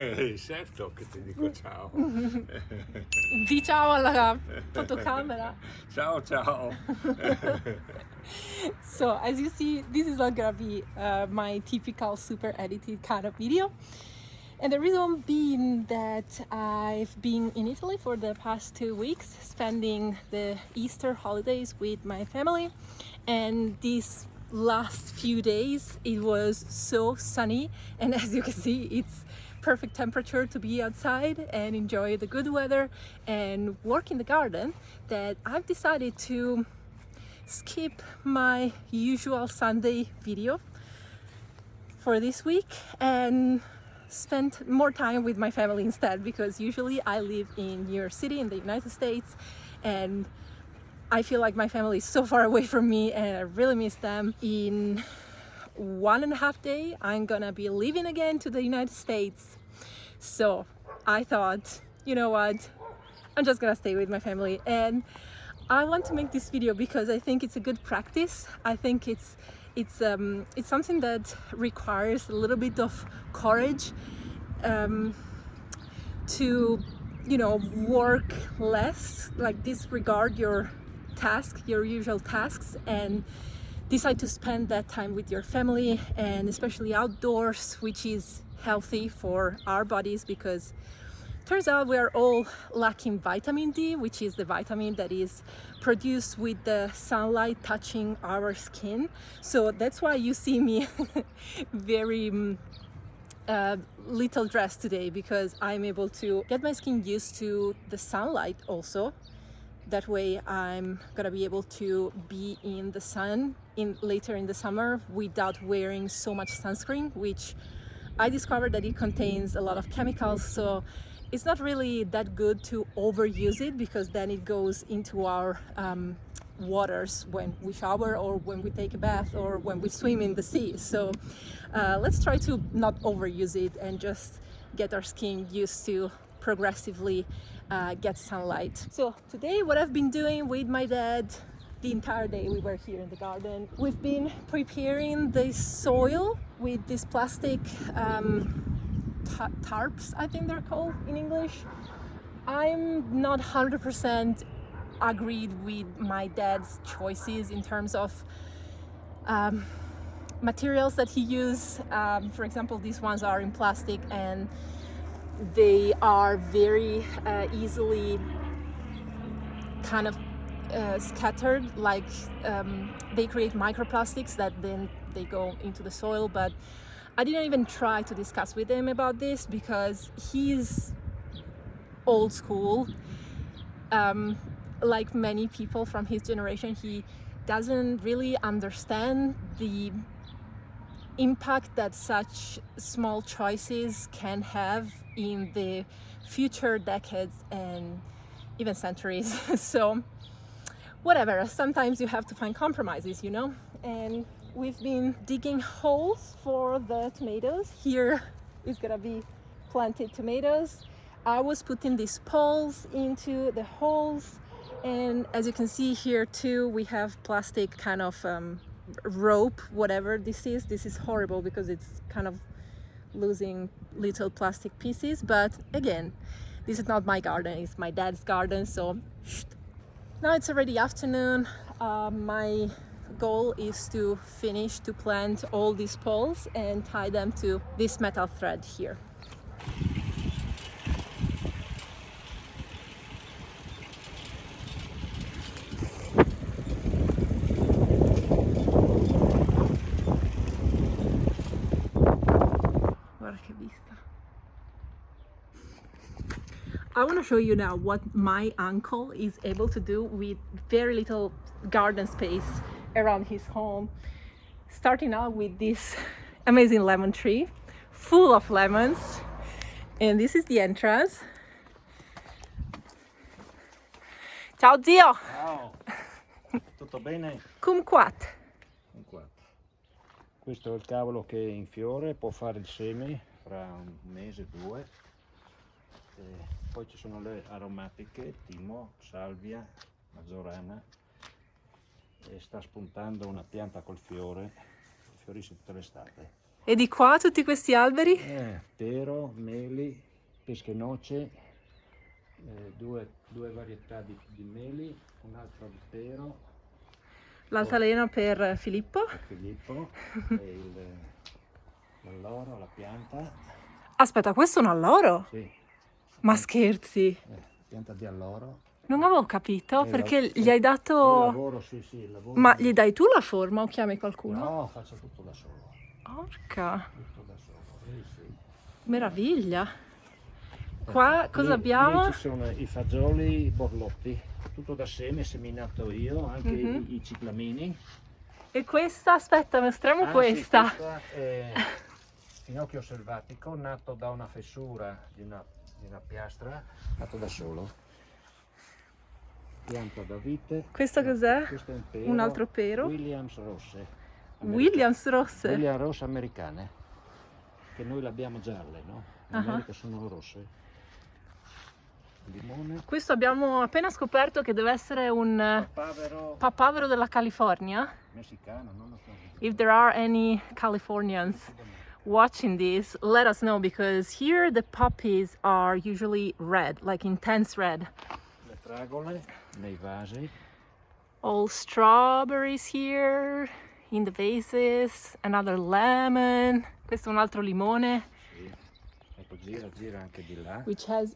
Certo che ti dico ciao. Di ciao alla fotocamera. Ciao ciao. So as you see, this is not gonna be my typical super edited kind of video. And the reason being that I've been in Italy for the past 2 weeks, spending the Easter holidays with my family. And these last few days, it was so sunny. And as you can see, it's perfect temperature to be outside and enjoy the good weather and work in the garden, that I've decided to skip my usual Sunday video for this week and spend more time with my family instead, because usually I live in New York City in the United States and I feel like my family is so far away from me and I really miss them. In 1.5 days I'm gonna be leaving again to the United States, so I thought, you know what, I'm just gonna stay with my family. And I want to make this video because I think it's a good practice. I think it's something that requires a little bit of courage to, work less, like disregard your usual tasks, and decide to spend that time with your family, and especially outdoors, which is healthy for our bodies, because turns out we are all lacking vitamin D, which is the vitamin that is produced with the sunlight touching our skin. So that's why you see me very little dressed today, because I'm able to get my skin used to the sunlight also. That way I'm gonna be able to be in the sun later in the summer without wearing so much sunscreen, which I discovered that it contains a lot of chemicals, so it's not really that good to overuse it, because then it goes into our waters when we shower or when we take a bath or when we swim in the sea. So let's try to not overuse it and just get our skin used to progressively get sunlight. So today what I've been doing with my dad, the entire day we were here in the garden, we've been preparing the soil with this plastic tarps, I think they're called in English. I'm not 100% agreed with my dad's choices in terms of materials that he used. For example, these ones are in plastic and they are very easily kind of scattered, like they create microplastics that then they go into the soil. But I didn't even try to discuss with him about this because he's old school. Like many people from his generation, he doesn't really understand the impact that such small choices can have in the future decades and even centuries. So whatever, sometimes you have to find compromises, and we've been digging holes for the tomatoes. Here is gonna be planted tomatoes. I was putting these poles into the holes, and as you can see here too, we have plastic kind of rope, whatever this is horrible because it's kind of losing little plastic pieces. But again, this is not my garden, it's my dad's garden. So now it's already afternoon. My goal is to finish to plant all these poles and tie them to this metal thread here. I want to show you now what my uncle is able to do with very little garden space around his home. Starting out with this amazing lemon tree full of lemons, and this is the entrance. Ciao zio! Ciao. Tutto bene? Kumquat. Questo è il cavolo che è in fiore, può fare il seme fra un mese o due. Poi ci sono le aromatiche, timo, salvia, mazzorana, e sta spuntando una pianta col fiore, fiorisce tutta l'estate. E di qua tutti questi alberi? Pero, meli, peschenoce, due varietà di meli, un altro di pero. L'altalena per Filippo. Filippo, e l'alloro, la pianta. Aspetta, questo è un alloro? Sì, Ma scherzi? pianta di alloro. Non avevo capito perché gli hai Il dato... lavoro, sì, il lavoro. Ma gli dai tu la forma o chiami qualcuno? No, faccio tutto da solo. Porca, Tutto da solo, sì. meraviglia. Qua cosa abbiamo? Lì ci sono i fagioli borlotti, tutto da seme, seminato io, anche i ciclamini. E questa, aspetta, mostriamo Sì, questa. questa è finocchio selvatico, nato da una fessura di una piastra, nato da solo. Pianta da vite. Questo cos'è? Questo è un pero. Un altro pero. Williams rosse. Williams rosse. Williams rosse americane, che noi l'abbiamo gialle, no? In America sono rosse. Limone. Questo abbiamo appena scoperto che deve essere un papavero della California. Messicano, non lo so. If there are any Californians watching this, let us know, because here the poppies are usually red, like intense red. Le fragole nei vasi. All strawberries here in the vases, another lemon. Questo è un altro limone. Sì. Ecco, gira anche di là. Which has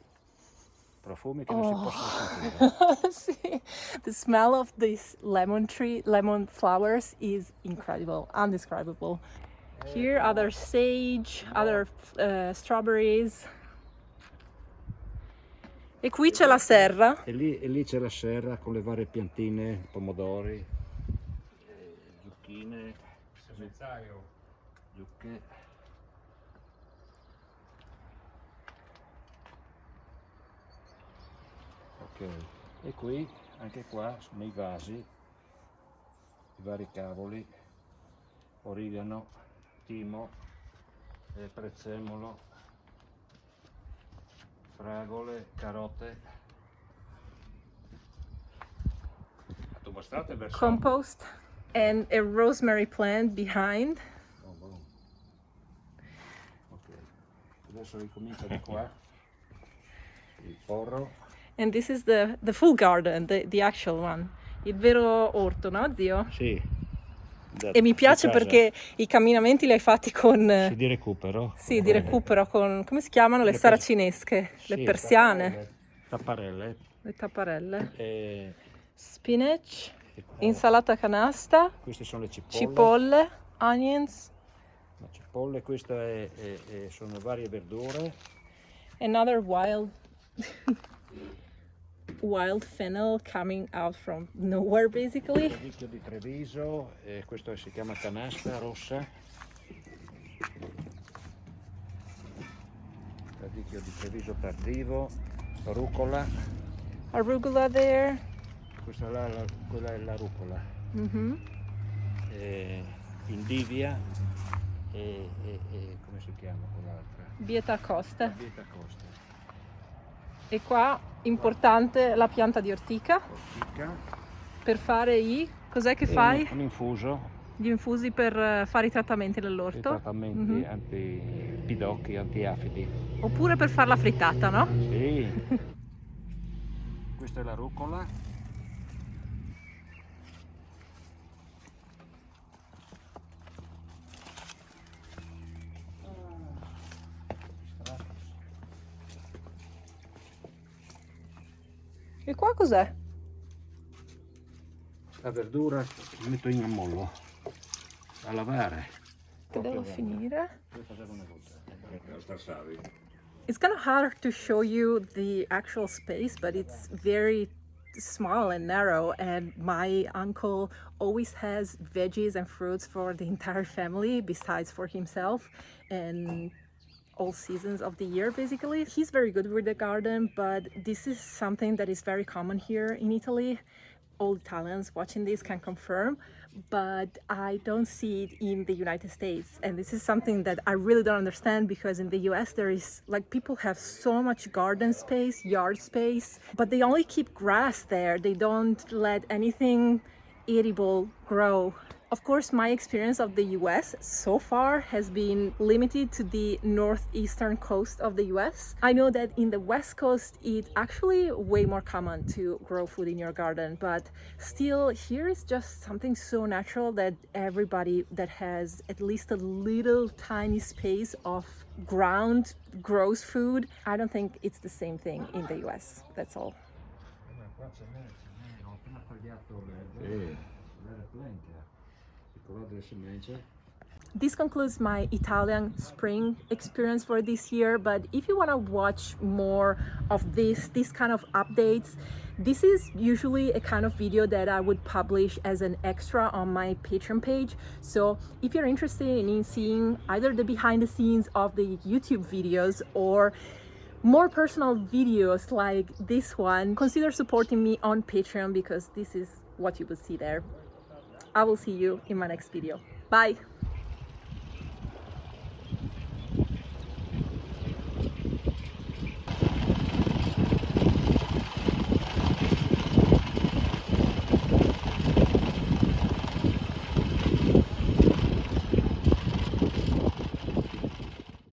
Profumi che non si possono sentire. sì. The smell of this lemon flowers is incredible, undescribable. Here other sage, other strawberries. E qui c'è la serra. E lì c'è la serra con le varie piantine, pomodori, zucchine, zucche. Ok, e qui, anche qua, nei vasi, i vari cavoli, origano, timo, prezzemolo, fragole, carote. Tu mostrate verso? Compost and a rosemary plant behind. Ok, adesso ricomincia da qua, il porro. And this is the full garden, the actual one. Il vero orto, no, zio? Sì. E mi piace perché i camminamenti li hai fatti con... Sì, di recupero. Sì, di recupero con... come si chiamano? Le saracinesche, sì, le persiane. Tapparelle. Le tapparelle. E Spinach, insalata canasta. queste sono le cipolle. Cipolle, onions. La cipolle, queste sono varie verdure. Another wild fennel coming out from nowhere, basically. Radicchio di Treviso, questo si chiama canasta rossa. Radicchio di Treviso tardivo, rucola. Arugula there. Questa là, quella è la rucola. Mm-hmm. Indivia e come si chiama quell'altra? Bieta costa. Bieta costa. E qua, importante, la pianta di ortica. Per fare cos'è che fai? Un infuso. Gli infusi per fare i trattamenti dell'orto. I trattamenti anti-pidocchi, anti-afidi. Oppure per fare la frittata, no? Sì. Questa è la rucola. E qua cos'è? La verdura la metto in ammollo a lavare. Che devo finire. Devo fare una volta. It's kind of hard to show you the actual space, but it's very small and narrow, and my uncle always has veggies and fruits for the entire family besides for himself, and all seasons of the year basically. He's very good with the garden, but this is something that is very common here in Italy. All Italians watching this can confirm, but I don't see it in the United States, and this is something that I really don't understand, because in the US there is like, people have so much garden space, yard space, but they only keep grass there. They don't let anything edible grow Of course, my experience of the US so far has been limited to the northeastern coast of the US. I know that in the West Coast, it's actually way more common to grow food in your garden, but still here is just something so natural that everybody that has at least a little tiny space of ground grows food. I don't think it's the same thing in the US. That's all. This concludes my Italian spring experience for this year, but if you want to watch more of this kind of updates, this is usually a kind of video that I would publish as an extra on my Patreon page. So if you're interested in seeing either the behind the scenes of the YouTube videos or more personal videos like this one, consider supporting me on Patreon because this is what you will see there. I will see you in my next video. Bye!